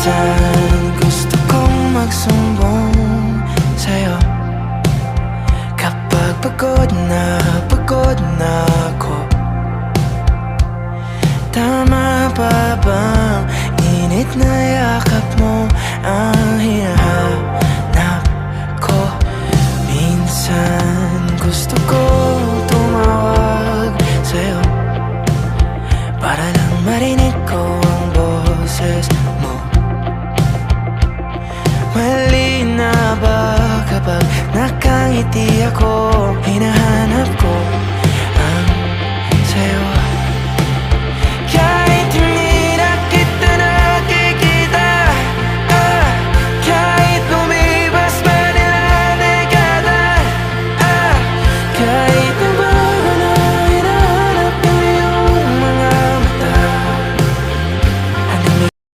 Minsan gusto kong magsumbong sa'yo kapag pagod na ako. Tama pa bang init na yakap mo ang hinahanap ko? Minsan gusto ko tumawag sa'yo para lang marinig ko ang boses mo. Mali na ba kapag nakangiti ako?